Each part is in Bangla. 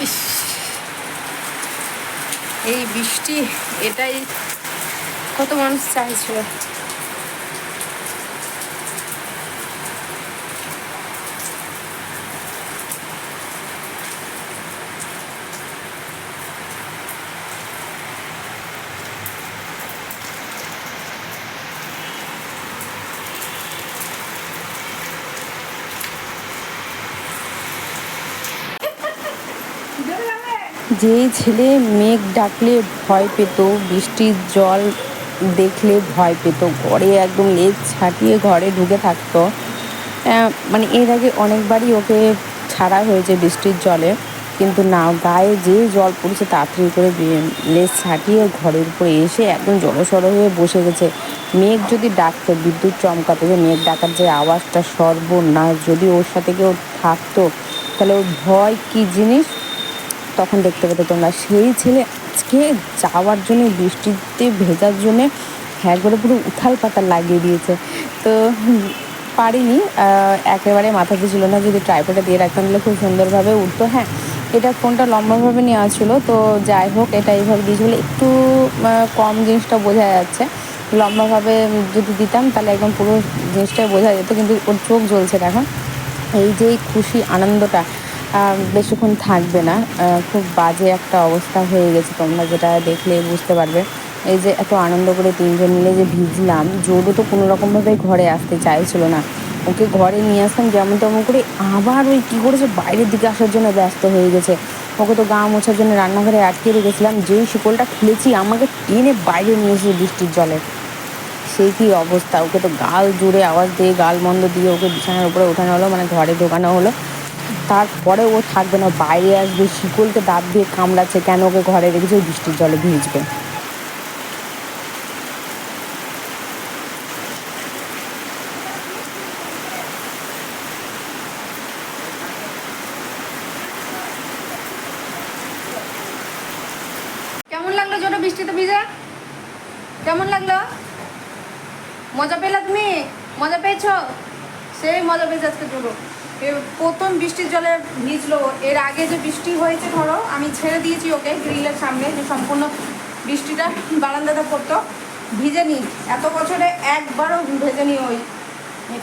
ইস, এই বৃষ্টি এটাই কত মানুষ চাইছিল। যে ছেলে মেঘ ডাকলে ভয় পেত, বৃষ্টির জল দেখলে ভয় পেত, ঘরে একদম লেজ ছাটিয়ে ঘরে ঢুকে থাকতো, মানে এর আগে অনেকবারই ওকে ছাড়া হয়েছে বৃষ্টির জলে, কিন্তু না, গায়ে যে জল পড়েছে তাড়াতাড়ি করে লেজ ছাটিয়ে ঘরের উপরে এসে একদম জড়সড় হয়ে বসে গেছে। মেঘ যদি ডাকতো, বিদ্যুৎ চমকাতো, যে মেঘ ডাকার যে আওয়াজটা, সর্বনাশ, যদি ওর সাথে কেউ থাকতো তাহলে ওর ভয় কী জিনিস তখন দেখতে পেতো তোমরা। সেই ছেলে আজকে যাওয়ার জন্য, বৃষ্টিতে ভেজার জন্যে একবারে পুরো উথাল পাতাল লাগিয়ে দিয়েছে। তো পারিনি, একেবারে মাথাতে ছিল না, যদি ট্রাইপডে দিয়ে রাখতাম তাহলে খুব সুন্দরভাবে উঠতো। হ্যাঁ, এটা ফোনটা লম্বাভাবে নেওয়া ছিল, তো যাই হোক, এটা এইভাবে দিয়েছিল একটু কম, জিনিসটা বোঝা যাচ্ছে। লম্বাভাবে যদি দিতাম তাহলে একদম পুরো জিনিসটাই বোঝা যেত, কিন্তু ওর চোখ জ্বলছে দেখো। এই যে খুশি আনন্দটা বেশিক্ষণ থাকবে না, খুব বাজে একটা অবস্থা হয়ে গেছে, তোমরা যেটা দেখলে বুঝতে পারবে। এই যে এত আনন্দ করে তিনজন মিলে যে ভিজলাম, জোরও তো কোনো রকমভাবে ঘরে আসতে চাইছিল না, ওকে ঘরে নিয়ে আসতাম যেমন তেমন করে, আবার ওই কী করেছে বাইরের দিকে আসার জন্য ব্যস্ত হয়ে গেছে। ওকে তো গা মোছার জন্য রান্নাঘরে আটকে রেখেছিলাম, যেই শিকলটা খুলেছি আমাকে টেনে বাইরে নিয়ে এসে বৃষ্টির জলে, সেই কী অবস্থা। ওকে তো গাল জুড়ে আওয়াজ দিয়ে, গাল মন্দ দিয়ে ওকে বিছানার উপরে ওঠানো হলো, মানে ঘরে ঢোকানো হলো। তারপরে ও থাকবে না, বাইরে আসবে, শিকলকে দাঁত দিয়ে কামড়াচ্ছে, কেন ওকে ঘরে রেখেছে, ওই বৃষ্টির জলে ভিজবে। কেমন লাগলো ছোট বৃষ্টিতে ভিজে? কেমন লাগলো? মজা পেলে তুমি? মজা পেয়েছো? সেই মজা পেয়েছে আজকে ছোটো। প্রথম বৃষ্টির জলে ভিজলো। এর আগে যে বৃষ্টি হয়েছে, ধরো আমি ছেড়ে দিয়েছি ওকে গ্রিলের সামনে, যে সম্পূর্ণ বৃষ্টিটা বারান্দাতে পড়তো, ভিজেনি। এত বছরে একবারও ভেজেনি ওই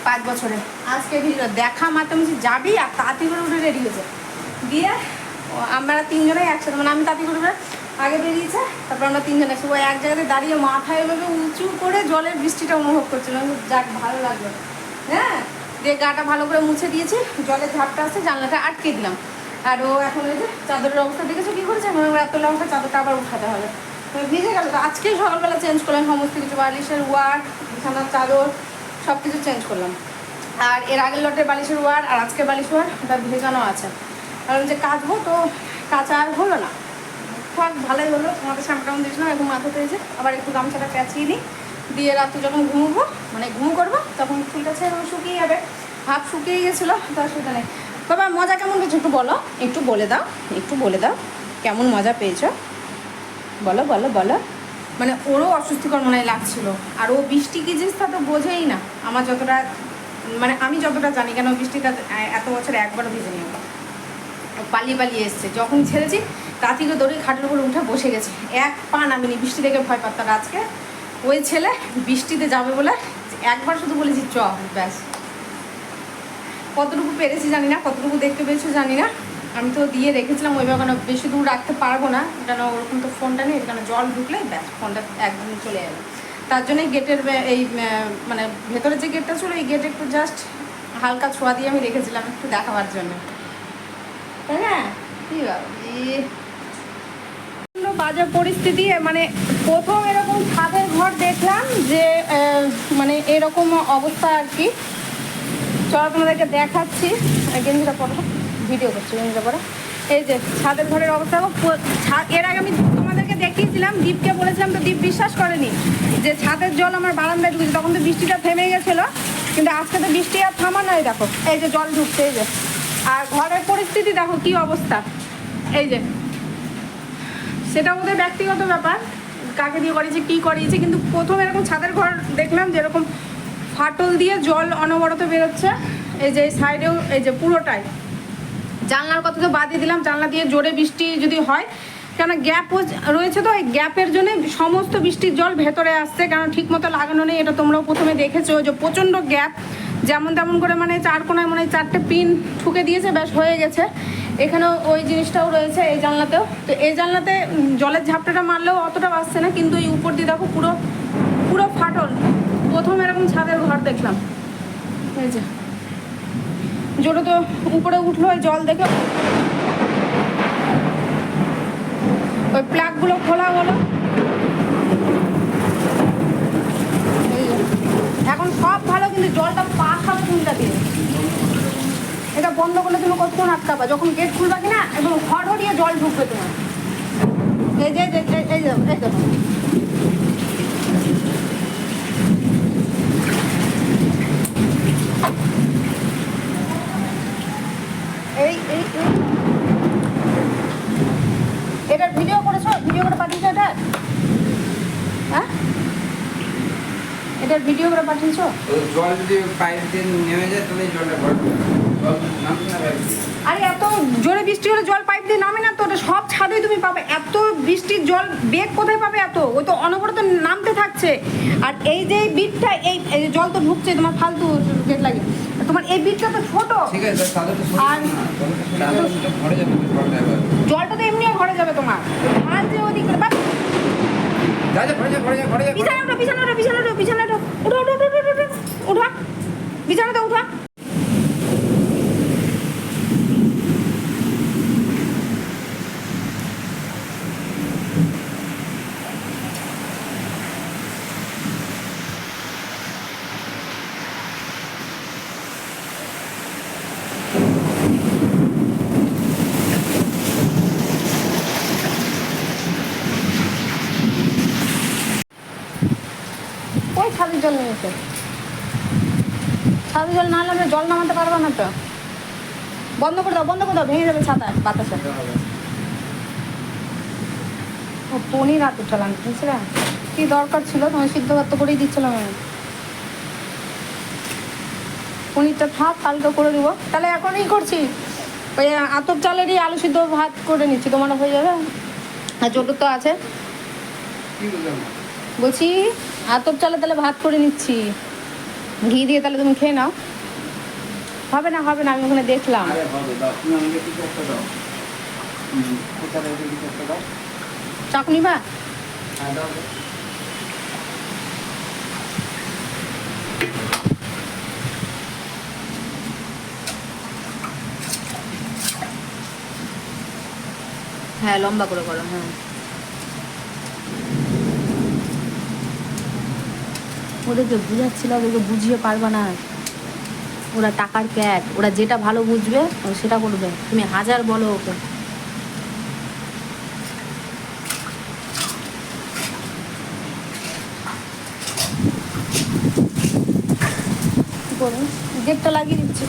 5 বছরে। আজকে ভিজলো, দেখা মাত্র আমি যাবি, আর তাঁতি করে উঠে রেডি হয়েছে দিয়ে আমরা তিনজনেই একসাথে, মানে আমি তাঁতি করে আগে বেরিয়েছে, তারপর আমরা তিনজন একসাথে ওই এক জায়গাতে দাঁড়িয়ে মাথায় এভাবে উঁচু করে জলের বৃষ্টিটা অনুভব করছিলাম। যাক, ভালো লাগলো। হ্যাঁ, দিয়ে গাটা ভালো করে মুছে দিয়েছি, জলের ঝাপটা আসছে, জানলাটা আটকে দিলাম। আর ও এখন ওই যে চাদরের অবস্থা দেখেছো কী করেছে, এখন রাত তোলা অবস্থা, চাদরটা আবার উঠাতে হবে। তো ভিজে গেল, তো আজকেই সকালবেলা চেঞ্জ করলাম সমস্ত কিছু, বালিশের ওয়ার, বিছানার চাদর সব কিছু চেঞ্জ করলাম। আর এর আগের লটের বালিশের ওয়ার আর আজকের বালিশ ওয়ার ওটা ভেজানো আছে, কারণ যে কাচবো তো কাঁচা আর হলো না। থাক, ভালোই হলো, তোমাদের শ্যাম্পুটা দিয়েছিলাম, এখন মাথাতে এসে আবার একটু গামছাটা প্যাঁচিয়ে নিই, দিয়ে রাত্রে যখন ঘুমবো, মানে ঘুম করবো, তখন ফুলটা ছেড়ে শুকিয়ে যাবে। হাফ শুকিয়ে গেছিলো, তো অসুবিধা নেই। বাবা, মজা কেমন পেয়েছো একটু বলো, একটু বলে দাও, একটু বলে দাও কেমন মজা পেয়েছো, বলো বলো বলো। মানে ওরও অস্বস্তিকর মনে লাগছিলো, আর ও বৃষ্টি কী জিনিস তা তো বোঝেই না, আমার যতটা, মানে আমি যতটা জানি, কেন বৃষ্টিটা এত বছর একবারও ভিজে নিয়ে পালিয়ে পালিয়ে এসছে। যখন ছেড়েছি তাঁতিকে দৌড়ে খাটের উপরে উঠে বসে গেছে, এক পা নামিনি, বৃষ্টি দেখে ভয় পাত্তাম। আজকে ওই ছেলে বৃষ্টিতে যাবে বলে একবার শুধু বলেছি চ, ব্যাস। কতটুকু পেরেছি জানি না, কতটুকু দেখতে পেয়েছো জানি না, আমি তো দিয়ে রেখেছিলাম ওইভাবে, কেন বেশি দূর রাখতে পারবো না, কেন ওরকম তো ফোনটা নেই, কেন জল ঢুকলে ব্যাস ফোনটা একদম চলে যাবে। তার জন্যই গেটের এই মানে ভেতরে যে গেটটা ছিল, এই গেটে একটু জাস্ট হালকা ছোঁয়া দিয়ে আমি রেখেছিলাম একটু দেখাবার জন্য, তাই না? কি বাজার পরিস্থিতি, মানে প্রথম এরকম ছাদের ঘর দেখলাম, যে মানে এরকম অবস্থা আর কি। চলো তোমাদেরকে দেখাচ্ছি, গেঞ্জিটা পরো, ভিডিও করছি গেঞ্জিটা পরে। এই যে ছাদের ঘরের অবস্থা, এর আগে আমি তোমাদেরকে দেখিয়েছিলাম, দীপকে বলেছিলাম, তো দীপ বিশ্বাস করেনি যে ছাদের জল আমার বারান্দায় ঢুকছে, তখন তো বৃষ্টিটা থেমে গেছিলো, কিন্তু আজকে তো বৃষ্টি আর থামা নয়, দেখো এই যে জল ঢুকছে, এই যে। আর ঘরের পরিস্থিতি দেখো কি অবস্থা, এই যে। সেটা ওদের ব্যক্তিগত ব্যাপার, কাকে দিয়ে করিয়েছে কী করিয়েছে, কিন্তু প্রথম এরকম ছাদের ঘর দেখলাম যেরকম ফাটল দিয়ে জল অনবরত বেরোচ্ছে, এই যে এই সাইডেও, এই যে পুরোটাই জানলার কথা তো বাদই দিলাম, জানলা দিয়ে জোরে বৃষ্টি যদি হয়, কেন গ্যাপ রয়েছে তো, এই গ্যাপের জন্য সমস্ত বৃষ্টির জল ভেতরে আসছে, কারণ ঠিক মতো লাগানো নেই। এটা তোমরাও প্রথমে দেখেছো যে প্রচণ্ড গ্যাপ, যেমন তেমন করে মানে চার কোনায় মানে 4টে পিন ঠুকে দিয়েছে, ব্যাস হয়ে গেছে। এখানেও ওই জিনিসটাও রয়েছে এই জানলাতেও। তো এই জানলাতে জলের ঝাপটাটা মারলেও অতটা বাসছে না, কিন্তু এই উপর দিয়ে দেখো পুরো পুরো ফাটল। প্রথম এরকম ছাদের ঘর দেখলাম, এই যে জোরে তো উপরে উঠলো ওই জল দেখে, ওই প্লাগগুলো খোলা হলো। এখন সব ভালো, কিন্তু জলটা পা খাবে কোনটা দিয়ে? এটা বন্ধ করলে তুমি কতক্ষণ আটকাবা? যখন গেট খুলবা কিনা এবং হড়হড়িয়ে জল ঢুকবে তোমার। এই যে এই দেখো, এই এটার ভিডিও করেছো? ভিডিও করে পাঠিয়েছো এটা? হ্যাঁ, এটার ভিডিও করে পাঠিয়েছো? জল যদি পাইপ দিয়ে নেমে যায় তাহলে জলটা ভরবে, জল নামবে না পাইপ দিয়ে। আরে এত জোরে বৃষ্টি হলে জল পাইপ দিয়ে নামে না তো, ওটা সব ছাদেই তুমি পাবে। এত বৃষ্টির জল বেগ কোথায় পাবে এত? ওই তো অনবরত নামতে থাকছে। আর এই যে বিটটা, এই জল তো ঢুকছে তোমার ফালতু গেট লাগে, তোমার এই বিটটা তো ছোট। ঠিক আছে, তাহলে তো আর ভরে যাবে জলটা এবার। জলটা তো এমনিও ঘরে যাবে তোমার, আর যে ওদিক যা যা ভরে যা ভরে যা ভরে যা। বিছানা উঠো, বিছানা উঠো, বিছানা উঠো, বিছানা উঠো, উঠো উঠো উঠো উঠো উঠো, উঠো বিছানাতে উঠো। ওই ছাদের জল নিয়েছে, ছাদের জল না হলে জল নামাতে পারবে না তো। বন্ধ করে দাও, বন্ধ করে দাও, ভেঙে যাবে ছাতা বাতাসে। ও পনির হাত উঠালাম, বুঝছিলাম কি দরকার ছিল, তোমার সিদ্ধ ভাত করেই দিচ্ছিলাম আমি। পনিরটা থাক, কালকে করে দিব। তাহলে এখনই করছি, ওই আতপ চালেরই আলু সিদ্ধ ভাত করে নিচ্ছি, তোমার হয়ে যাবে। আর ছোটো তো আছে, কি বললাম? বলছি আতপ চালে তাহলে ভাত করে নিচ্ছি, ঘি দিয়ে, তাহলে তুমি খেয়ে নাও। হবে না হবে না, আমি ওখানে দেখলাম। আরে হবে, দাও তুমি আমাকে কিছু একটা দাও। কোথায় রেখে কিছু একটা দাও। চাকনি বা হ্যাঁ দাও। হ্যাঁ, লম্বা করে করো। হ্যাঁ, ওদেরকে বুঝাচ্ছিল, ওদেরকে বুঝিয়ে পারবে না, ওরা টাকার ক্যাট, ওরা যেটা ভালো বুঝবে সেটা করবে, তুমি হাজার বলো ওকে। করুন, গেটটা লাগিয়ে দিচ্ছি।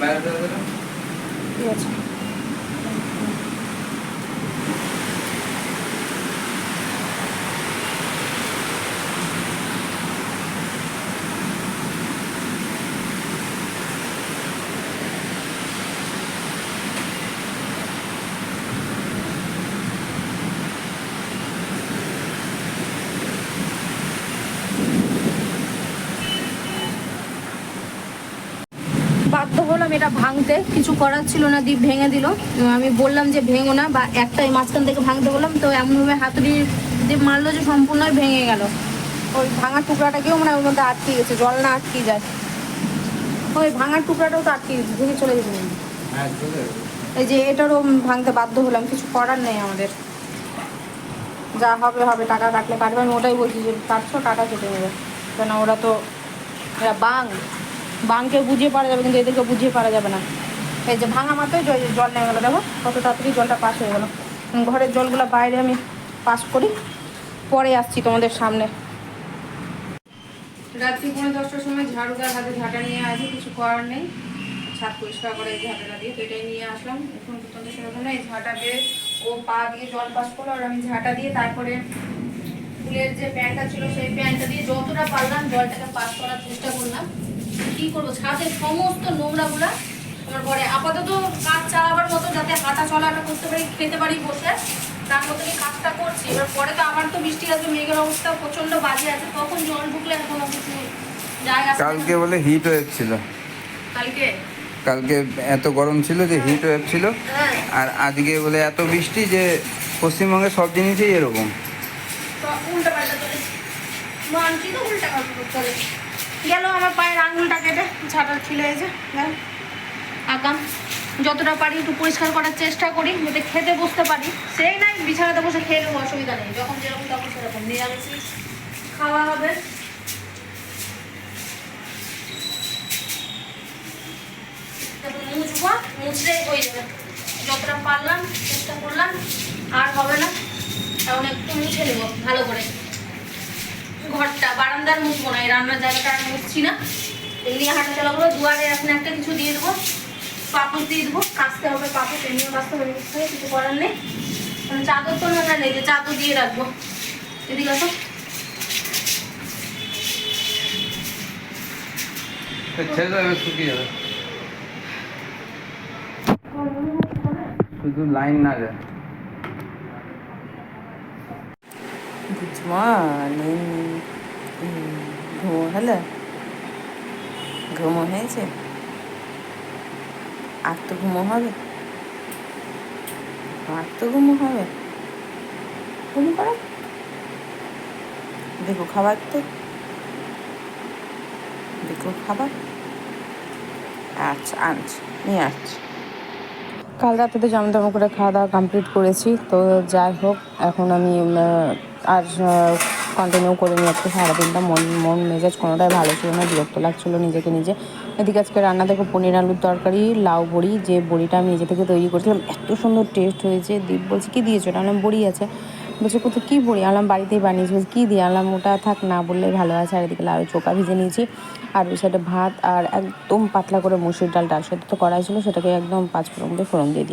বাইরে দাও দাও। ঠিক আছে। বাধ্য হলাম এটা ভাঙতে, কিছু করার ছিল না, দ্বীপ ভেঙে দিল। আমি বললাম যে ভেঙো না, বা একটা মাঝখান থেকে ভাঙতে বললাম, তো এমনভাবে হাতুড়ি দ্বীপ মারলো যে সম্পূর্ণই ভেঙে গেল। ওই ভাঙার টুকরাটাকেও মানে ওর মধ্যে আটকে গেছে, জল না আটকে যায়, ওই ভাঙার টুকরাটাও তো আটকে গেছে, ভেঙে চলে গেছে। হ্যাঁ চলে যাবে। এই যে এটারও ভাঙতে বাধ্য হলাম, কিছু করার নেই আমাদের, যা হবে হবে, টাকা কাটলে কাটবে। আমি ওটাই বলছি যে কাটছো, টাকা কেটে নেবে, কেন ওরা তো এরা বাংকে বুঝিয়ে পারা যাবে, কিন্তু এদেরকে বুঝিয়ে পারা যাবে না। এই যে ভাঙা মাত্রই জল নেমে গেলো, দেখো কত তাড়াতাড়ি জলটা পাস হয়ে গেলো। ঘরের জলগুলো বাইরে আমি পাস করি, পরে আসছি তোমাদের সামনে। রাত্রি 10:30টার সময় ঝাড়ুদার হাতে ঝাঁটা নিয়ে আসি, কিছু করার নেই, ছাদ পরিষ্কার করে এই ঝাঁটাটা দিয়ে, তো এটাই নিয়ে আসলাম। এখন তোমাদের সামনে এই ঝাঁটা দিয়ে ও পা দিয়ে জল পাস করলো, আর আমি ঝাঁটা দিয়ে তারপরে ফুলের যে প্যান্টটা ছিল সেই প্যান্টটা দিয়ে যতটা পারলাম জলটাকে পাস করার চেষ্টা করলাম। কি করবো, ছাদের সমস্ত নোংরাগুলা আমার ঘরে আপাতত কাজ চালাবার মতো, যাতে হাঁটা চলাটা করতে পারি, খেতে পারি বসে, তার মতনই কাজটা করছি। এবার পরে তো আবার তো বৃষ্টি আসবে, মেঘের অবস্থা প্রচন্ড বাজে আছে, তখন জল ঢুকলে আর কোনো কিছু যায় আসে না। কালকে বলে হিট ওয়েভ ছিল, কালকে কালকে এত গরম ছিল যে হিট ওয়েভ ছিল, হ্যাঁ, আর আজকে বলে এত বৃষ্টি যে পশ্চিমবঙ্গে সব জিনিসই এরকম। তো উল্টা পাল্টা চলে মানছি, তো উল্টা পাল্টা চলে গেল। আমার পায়ের আঙুলটা কেটে ঝাঁটা ছিলে, এই যে আগাম যতটা পারি একটু পরিষ্কার করার চেষ্টা করি, যাতে খেতে বসতে পারি। সেই নাই বিছানাতে বসে খেয়ে নেবো, অসুবিধা নেই, যখন যেরকম তখন সেরকম নিরামিষই খাওয়া হবে। তারপর মুছবো, মুছলেই হয়ে যাবে। যতটা পারলাম চেষ্টা করলাম, আর হবে না, এখন একটু মুছে নেবো ভালো করে ঘরটা। বারান্দার মুছবো না, এই রান্নার জায়গাটা আর মুছছি না, এমনি হাঁটা চলা করবো। দুয়ারে এখন একটা কিছু দিয়ে দেবো, পাপড় দিয়ে দেবো, কাচতে হবে পাপড়, এমনিও কাচতে হবে, কিছু করার নেই। চাদর তো নোংরা নেই, যে চাদর দিয়ে রাখবো। এদিকে আসো, শুকিয়ে যাবে, শুধু লাইন না যায়। Good morning. ঘুমো হলো? ঘুমো হয়েছে? আর তো ঘুমো হবে, আর তো ঘুমো হবে। ঘুমো করো, দেখো খাবার, তো দেখো খাবার। আচ্ছা আনছি, নিয়ে আসছি। কাল রাতে তো জামা টামা করে খাওয়া দাওয়া কমপ্লিট করেছি, তো যাই হোক এখন আমি আর কন্টিনিউ করিনি। একটু সারাদিনটা মন মেজাজ কোনোটাই ভালো ছিল না, বিরক্ত লাগছিলো নিজেকে নিজে। এদিকে আজকে রান্না দেখো পনির আলুর তরকারি, লাউ বড়ি, যে বড়িটা আমি নিজে থেকে তৈরি করেছিলাম, এত সুন্দর টেস্ট হয়েছে। দীপ বলছে কী দিয়েছো? এটা আনলাম বড়ি আছে। বলছে কোথায়, কী বড়ি? আনলাম বাড়িতেই বানিয়েছি। বলছে কী দিয়ে? আনলাম ওটা থাক, না বললেই ভালো আছে। আর এদিকে লাউ চোখা ভিজে নিয়েছি, আর ওই সাইডে ভাত, আর একদম পাতলা করে মুসুর ডাল সেটা তো করাই ছিল, সেটাকে একদম 5 ফোড়ন দিয়ে দিয়েছি।